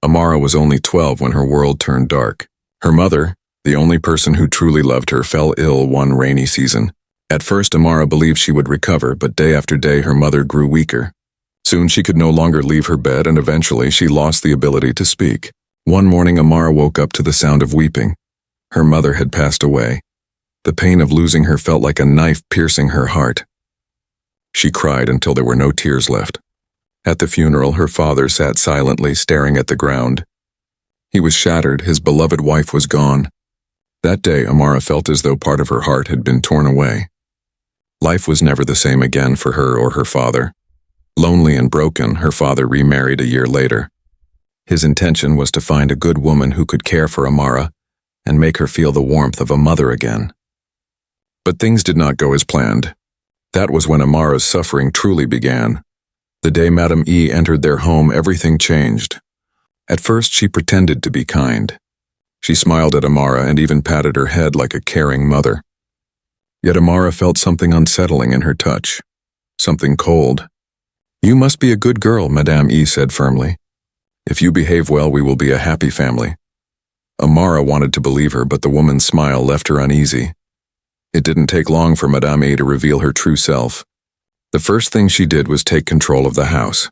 Amara was only 12 when her world turned dark. Her mother, the only person who truly loved her, fell ill one rainy season. At first, Amara believed she would recover, but day after day her mother grew weaker. Soon she could no longer leave her bed, and eventually she lost the ability to speak. One morning, Amara woke up to the sound of weeping. Her mother had passed away. The pain of losing her felt like a knife piercing her heart. She cried until there were no tears left. At the funeral, her father sat silently, staring at the ground. He was shattered. His beloved wife was gone. That day, Amara felt as though part of her heart had been torn away. Life was never the same again for her or her father. Lonely and broken, her father remarried a year later. His intention was to find a good woman who could care for Amara and make her feel the warmth of a mother again. But things did not go as planned. That was when Amara's suffering truly began. The day Madame E entered their home, everything changed. At first, she pretended to be kind. She smiled at Amara and even patted her head like a caring mother. Yet Amara felt something unsettling in her touch, something cold. "You must be a good girl," Madame E said firmly. "If you behave well, we will be a happy family." Amara wanted to believe her, but the woman's smile left her uneasy. It didn't take long for Madame E to reveal her true self. The first thing she did was take control of the house.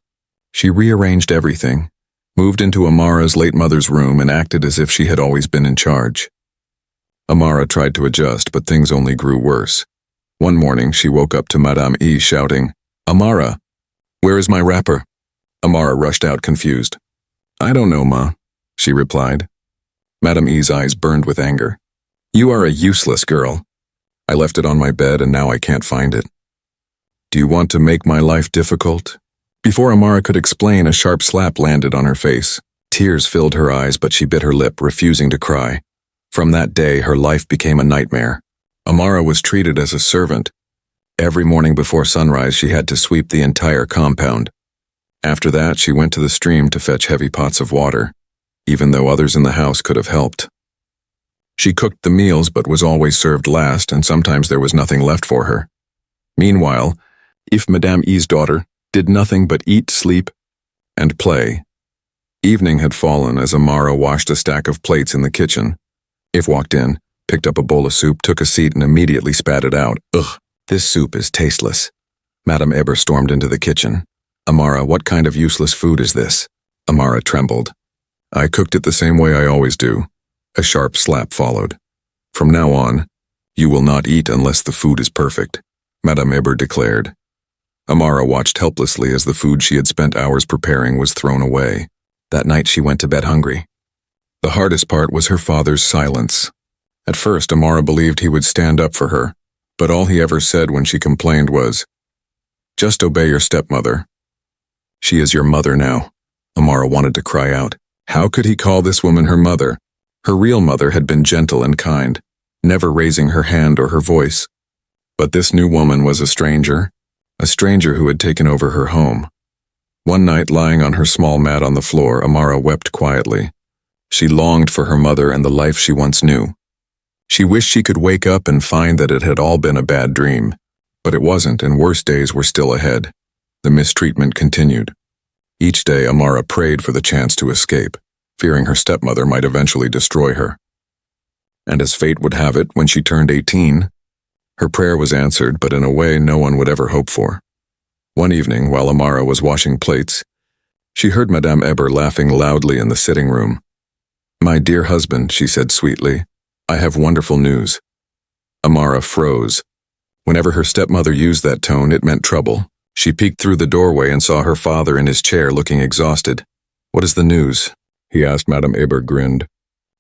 She rearranged everything, moved into Amara's late mother's room, and acted as if she had always been in charge. Amara tried to adjust, but things only grew worse. One morning, she woke up to Madame E shouting, "Amara, where is my wrapper?" Amara rushed out confused. "I don't know, Ma," she replied. Madame E's eyes burned with anger. "You are a useless girl. I left it on my bed and now I can't find it. Do you want to make my life difficult?" Before Amara could explain, a sharp slap landed on her face. Tears filled her eyes, but she bit her lip, refusing to cry. From that day, her life became a nightmare. Amara was treated as a servant. Every morning before sunrise, she had to sweep the entire compound. After that, she went to the stream to fetch heavy pots of water, even though others in the house could have helped. She cooked the meals but was always served last, and sometimes there was nothing left for her. Meanwhile, if Madame E's daughter did nothing but eat, sleep, and play. Evening had fallen as Amara washed a stack of plates in the kitchen. If walked in, picked up a bowl of soup, took a seat, and immediately spat it out. "Ugh, this soup is tasteless." Madame Eber stormed into the kitchen. "Amara, what kind of useless food is this?" Amara trembled. "I cooked it the same way I always do." A sharp slap followed. "From now on, you will not eat unless the food is perfect," Madame Eber declared. Amara watched helplessly as the food she had spent hours preparing was thrown away. That night she went to bed hungry. The hardest part was her father's silence. At first, Amara believed he would stand up for her, but all he ever said when she complained was, "Just obey your stepmother. She is your mother now." Amara wanted to cry out. How could he call this woman her mother? Her real mother had been gentle and kind, never raising her hand or her voice. But this new woman was a stranger who had taken over her home. One night, lying on her small mat on the floor, Amara wept quietly. She longed for her mother and the life she once knew. She wished she could wake up and find that it had all been a bad dream. But it wasn't, and worse days were still ahead. The mistreatment continued. Each day, Amara prayed for the chance to escape, fearing her stepmother might eventually destroy her. And as fate would have it, when she turned 18, her prayer was answered, but in a way no one would ever hope for. One evening, while Amara was washing plates, she heard Madame Eber laughing loudly in the sitting room. "My dear husband," she said sweetly, "I have wonderful news." Amara froze. Whenever her stepmother used that tone, it meant trouble. She peeked through the doorway and saw her father in his chair looking exhausted. "What is the news?" he asked. Madame Eber grinned.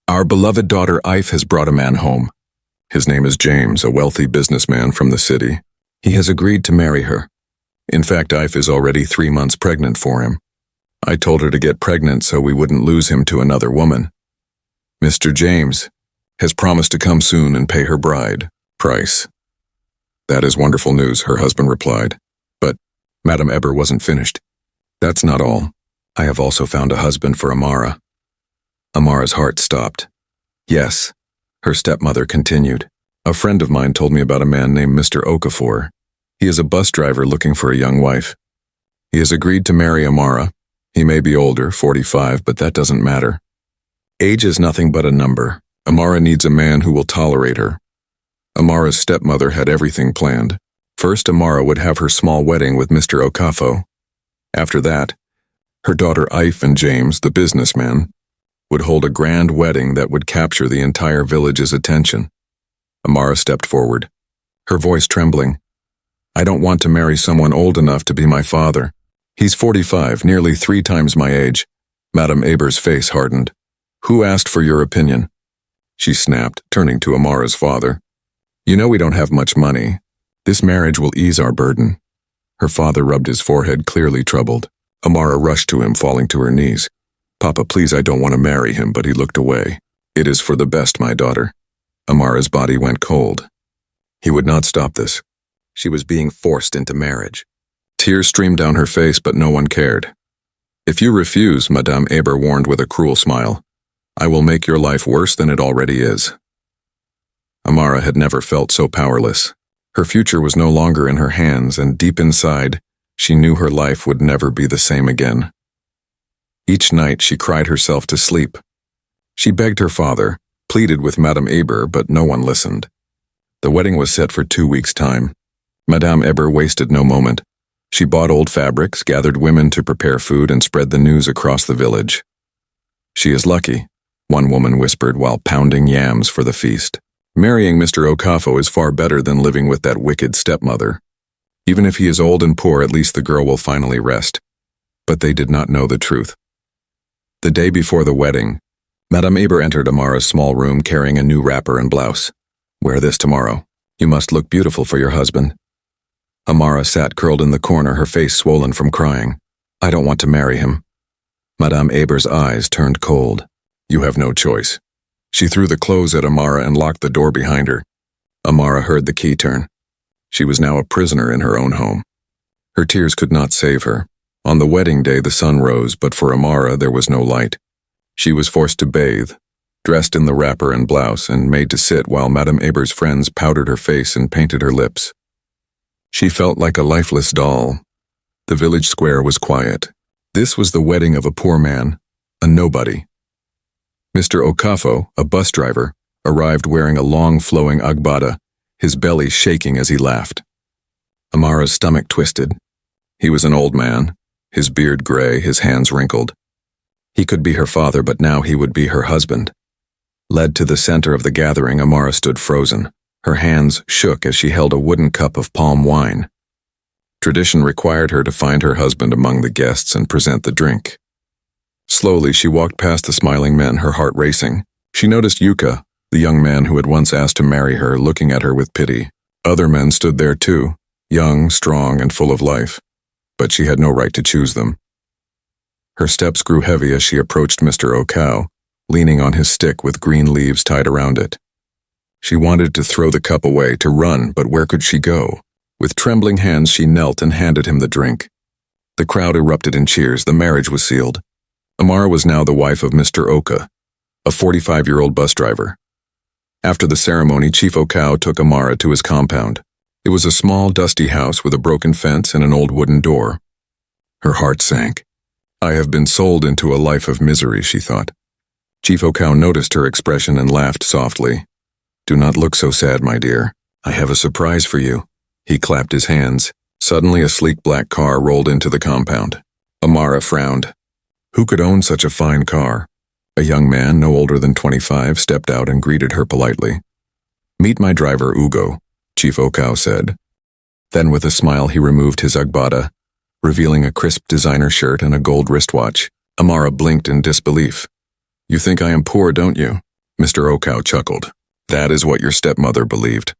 "Our beloved daughter Ife has brought a man home. His name is James, a wealthy businessman from the city. He has agreed to marry her. In fact, Ife is already 3 months pregnant for him. I told her to get pregnant so we wouldn't lose him to another woman. Mr. James has promised to come soon and pay her bride price." "That is wonderful news," her husband replied. But Madame Eber wasn't finished. "That's not all. I have also found a husband for Amara." Amara's heart stopped. "Yes," her stepmother continued. "A friend of mine told me about a man named Mr. Okafor. He is a bus driver looking for a young wife. He has agreed to marry Amara, He may be older, 45, but that doesn't matter. Age is nothing but a number. Amara needs a man who will tolerate her. Amara's stepmother had everything planned. First, Amara would have her small wedding with Mr. Okafo. After that, her daughter Ife and James, the businessman, would hold a grand wedding that would capture the entire village's attention. Amara stepped forward, her voice trembling. I don't want to marry someone old enough to be my father. He's 45, nearly 3 times my age. Madame Eber's face hardened. Who asked for your opinion? She snapped, turning to Amara's father. You know we don't have much money. This marriage will ease our burden. Her father rubbed his forehead, clearly troubled. Amara rushed to him, falling to her knees. Papa, please, I don't want to marry him, but he looked away. It is for the best, my daughter. Amara's body went cold. He would not stop this. She was being forced into marriage. Tears streamed down her face, but no one cared. If you refuse, Madame Eber warned with a cruel smile, I will make your life worse than it already is. Amara had never felt so powerless. Her future was no longer in her hands, and deep inside, she knew her life would never be the same again. Each night she cried herself to sleep. She begged her father, pleaded with Madame Eber, but no one listened. The wedding was set for 2 weeks' time. Madame Eber wasted no moment. She bought old fabrics, gathered women to prepare food, and spread the news across the village. She is lucky, one woman whispered while pounding yams for the feast. Marrying Mr. Okafo is far better than living with that wicked stepmother. Even if he is old and poor, at least the girl will finally rest. But they did not know the truth. The day before the wedding, Madame Eber entered Amara's small room carrying a new wrapper and blouse. Wear this tomorrow. You must look beautiful for your husband. Amara sat curled in the corner, her face swollen from crying. I don't want to marry him. Madame Eber's eyes turned cold. You have no choice. She threw the clothes at Amara and locked the door behind her. Amara heard the key turn. She was now a prisoner in her own home. Her tears could not save her. On the wedding day the sun rose, but for Amara there was no light. She was forced to bathe, dressed in the wrapper and blouse, and made to sit while Madame Eber's friends powdered her face and painted her lips. She felt like a lifeless doll. The village square was quiet. This was the wedding of a poor man, a nobody. Mr. Okafo, a bus driver, arrived wearing a long flowing agbada, his belly shaking as he laughed. Amara's stomach twisted. He was an old man, his beard gray, his hands wrinkled. He could be her father, but now he would be her husband. Led to the center of the gathering, Amara stood frozen. Her hands shook as she held a wooden cup of palm wine. Tradition required her to find her husband among the guests and present the drink. Slowly, she walked past the smiling men, her heart racing. She noticed Yuka, the young man who had once asked to marry her, looking at her with pity. Other men stood there too, young, strong, and full of life. But she had no right to choose them. Her steps grew heavy as she approached Mr. Okao, leaning on his stick with green leaves tied around it. She wanted to throw the cup away, to run, but where could she go? With trembling hands she knelt and handed him the drink. The crowd erupted in cheers. The marriage was sealed. Amara was now the wife of Mr. Oka, a 45-year-old bus driver. After the ceremony, Chief Okao took Amara to his compound. It was a small, dusty house with a broken fence and an old wooden door. Her heart sank. I have been sold into a life of misery, she thought. Chief Okao noticed her expression and laughed softly. Do not look so sad, my dear. I have a surprise for you. He clapped his hands. Suddenly, a sleek black car rolled into the compound. Amara frowned. Who could own such a fine car? A young man, no older than 25, stepped out and greeted her politely. Meet my driver, Ugo, Chief Okao said. Then with a smile he removed his agbada, revealing a crisp designer shirt and a gold wristwatch. Amara blinked in disbelief. You think I am poor, don't you? Mr. Okao chuckled. That is what your stepmother believed.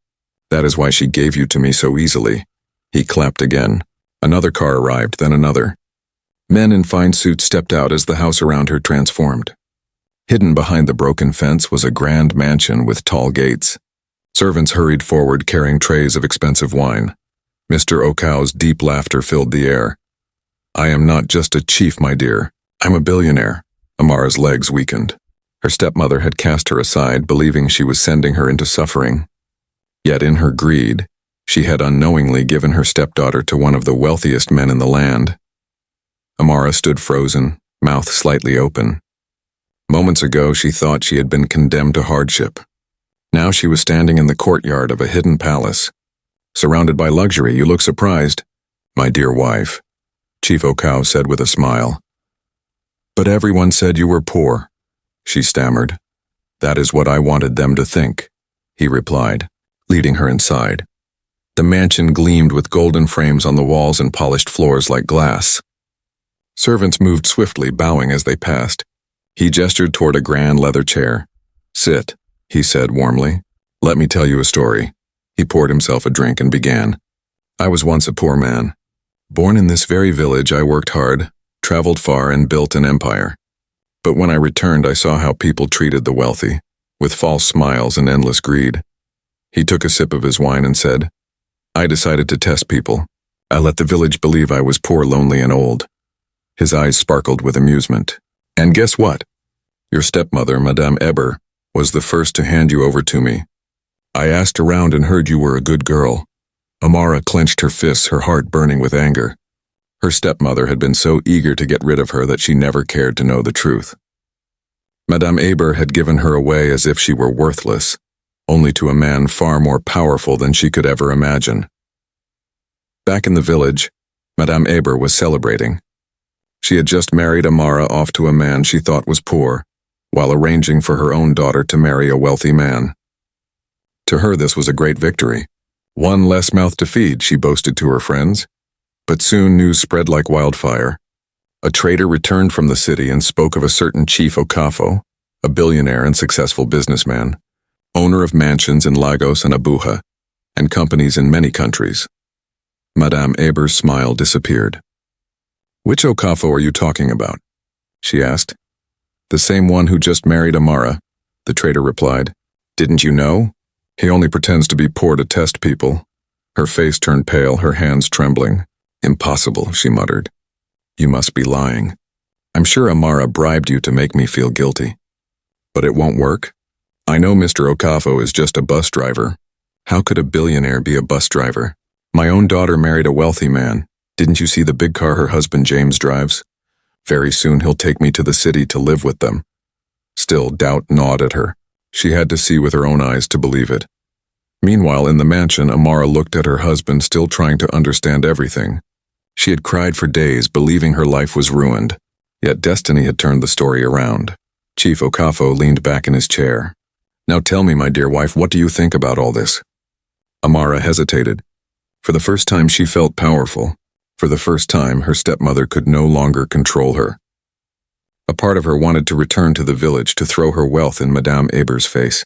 That is why she gave you to me so easily. He clapped again. Another car arrived, then another. Men in fine suits stepped out as the house around her transformed. Hidden behind the broken fence was a grand mansion with tall gates. Servants hurried forward carrying trays of expensive wine. Mr. Okao's deep laughter filled the air. I am not just a chief, my dear. I'm a billionaire. Amara's legs weakened. Her stepmother had cast her aside, believing she was sending her into suffering. Yet in her greed, she had unknowingly given her stepdaughter to one of the wealthiest men in the land. Amara stood frozen, mouth slightly open. Moments ago, she thought she had been condemned to hardship. Now she was standing in the courtyard of a hidden palace. Surrounded by luxury, you look surprised. My dear wife, Chief Okao said with a smile. But everyone said you were poor, she stammered. That is what I wanted them to think, he replied, leading her inside. The mansion gleamed with golden frames on the walls and polished floors like glass. Servants moved swiftly, bowing as they passed. He gestured toward a grand leather chair. Sit, he said warmly. Let me tell you a story. He poured himself a drink and began. I was once a poor man. Born in this very village, I worked hard, traveled far, and built an empire. But when I returned, I saw how people treated the wealthy, with false smiles and endless greed. He took a sip of his wine and said, I decided to test people. I let the village believe I was poor, lonely, and old. His eyes sparkled with amusement. And guess what? Your stepmother, Madame Eber, was the first to hand you over to me. I asked around and heard you were a good girl. Amara clenched her fists, her heart burning with anger. Her stepmother had been so eager to get rid of her that she never cared to know the truth. Madame Eber had given her away as if she were worthless, only to a man far more powerful than she could ever imagine. Back in the village, Madame Eber was celebrating. She had just married Amara off to a man she thought was poor, while arranging for her own daughter to marry a wealthy man. To her, this was a great victory. One less mouth to feed, she boasted to her friends. But soon news spread like wildfire. A trader returned from the city and spoke of a certain Chief Okafo, a billionaire and successful businessman, owner of mansions in Lagos and Abuja, and companies in many countries. Madame Eber's smile disappeared. Which Okafo are you talking about? She asked. The same one who just married Amara, the trader replied. Didn't you know? He only pretends to be poor to test people. Her face turned pale, her hands trembling. Impossible, she muttered. You must be lying. I'm sure Amara bribed you to make me feel guilty. But it won't work. I know Mr. Okafo is just a bus driver. How could a billionaire be a bus driver? My own daughter married a wealthy man. Didn't you see the big car her husband James drives? Very soon he'll take me to the city to live with them. Still, doubt gnawed at her. She had to see with her own eyes to believe it. Meanwhile, in the mansion, Amara looked at her husband, still trying to understand everything. She had cried for days, believing her life was ruined. Yet destiny had turned the story around. Chief Okafo leaned back in his chair. Now tell me, my dear wife, what do you think about all this? Amara hesitated. For the first time, she felt powerful. For the first time, her stepmother could no longer control her. A part of her wanted to return to the village to throw her wealth in Madame Eber's face.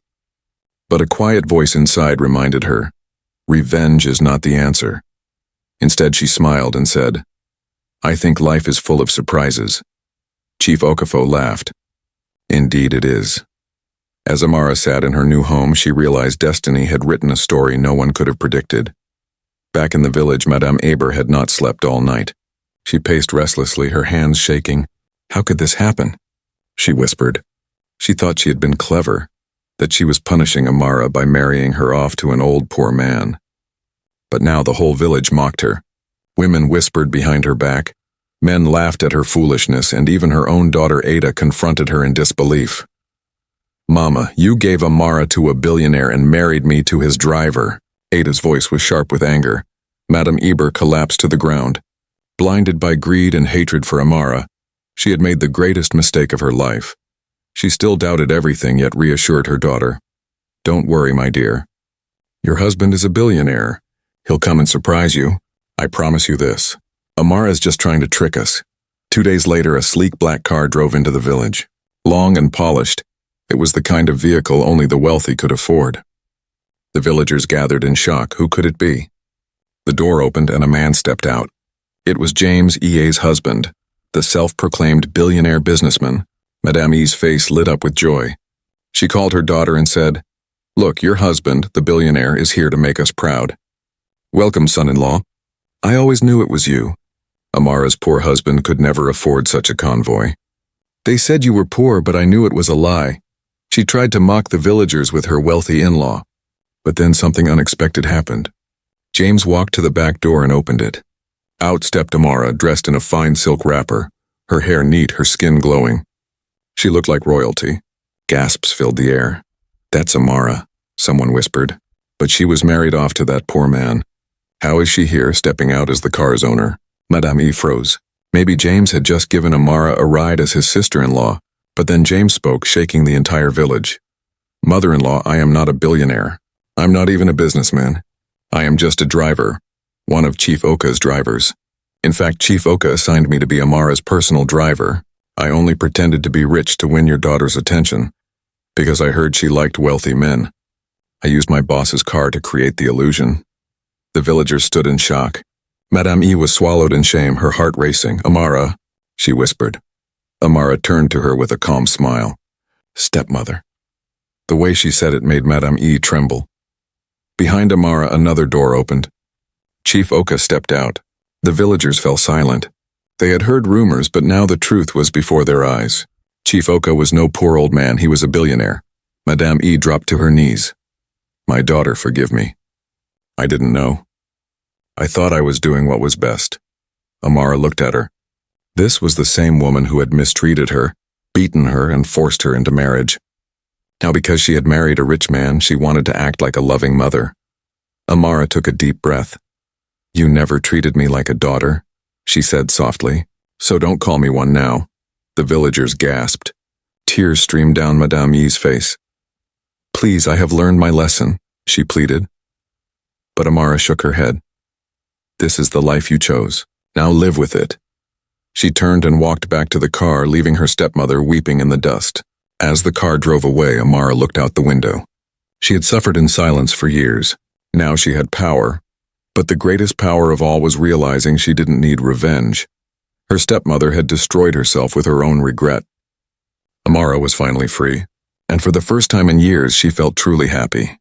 But a quiet voice inside reminded her, revenge is not the answer. Instead, she smiled and said, I think life is full of surprises. Chief Okafo laughed. Indeed it is. As Amara sat in her new home, she realized destiny had written a story no one could have predicted. Back in the village, Madame Eber had not slept all night. She paced restlessly, her hands shaking. How could this happen? She whispered. She thought she had been clever, that she was punishing Amara by marrying her off to an old poor man. But now the whole village mocked her. Women whispered behind her back. Men laughed at her foolishness, and even her own daughter Ada confronted her in disbelief. Mama, you gave Amara to a billionaire and married me to his driver. Ada's voice was sharp with anger. Madame Eber collapsed to the ground. Blinded by greed and hatred for Amara, she had made the greatest mistake of her life. She still doubted everything, yet reassured her daughter. Don't worry, my dear. Your husband is a billionaire. He'll come and surprise you. I promise you this. Amara's just trying to trick us. 2 days later, a sleek black car drove into the village. Long and polished, it was the kind of vehicle only the wealthy could afford. The villagers gathered in shock. Who could it be? The door opened and a man stepped out. It was James E.A.'s husband, the self-proclaimed billionaire businessman. Madame E.'s face lit up with joy. She called her daughter and said, Look, your husband, the billionaire, is here to make us proud. Welcome, son-in-law. I always knew it was you. Amara's poor husband could never afford such a convoy. They said you were poor, but I knew it was a lie. She tried to mock the villagers with her wealthy in-law. But then something unexpected happened. James walked to the back door and opened it. Out stepped Amara, dressed in a fine silk wrapper, her hair neat, her skin glowing. She looked like royalty. Gasps filled the air. "That's Amara," someone whispered. But she was married off to that poor man. "How is she here?" stepping out as the car's owner. Madame E froze. Maybe James had just given Amara a ride as his sister-in-law, but then James spoke, shaking the entire village. "Mother-in-law, I am not a billionaire. I'm not even a businessman. I am just a driver, one of Chief Oka's drivers. In fact, Chief Oka assigned me to be Amara's personal driver. I only pretended to be rich to win your daughter's attention, because I heard she liked wealthy men. I used my boss's car to create the illusion." The villagers stood in shock. Madame E was swallowed in shame, her heart racing. "Amara," she whispered. Amara turned to her with a calm smile. "Stepmother." The way she said it made Madame E tremble. Behind Amara, another door opened. Chief Oka stepped out. The villagers fell silent. They had heard rumors, but now the truth was before their eyes. Chief Oka was no poor old man, he was a billionaire. Madame E dropped to her knees. "My daughter, forgive me. I didn't know. I thought I was doing what was best." Amara looked at her. This was the same woman who had mistreated her, beaten her, and forced her into marriage. Now, because she had married a rich man, she wanted to act like a loving mother. Amara took a deep breath. "You never treated me like a daughter," she said softly, "so don't call me one now." The villagers gasped. Tears streamed down Madame Yi's face. "Please, I have learned my lesson," she pleaded. But Amara shook her head. "This is the life you chose. Now live with it." She turned and walked back to the car, leaving her stepmother weeping in the dust. As the car drove away, Amara looked out the window. She had suffered in silence for years. Now she had power. But the greatest power of all was realizing she didn't need revenge. Her stepmother had destroyed herself with her own regret. Amara was finally free, and for the first time in years she felt truly happy.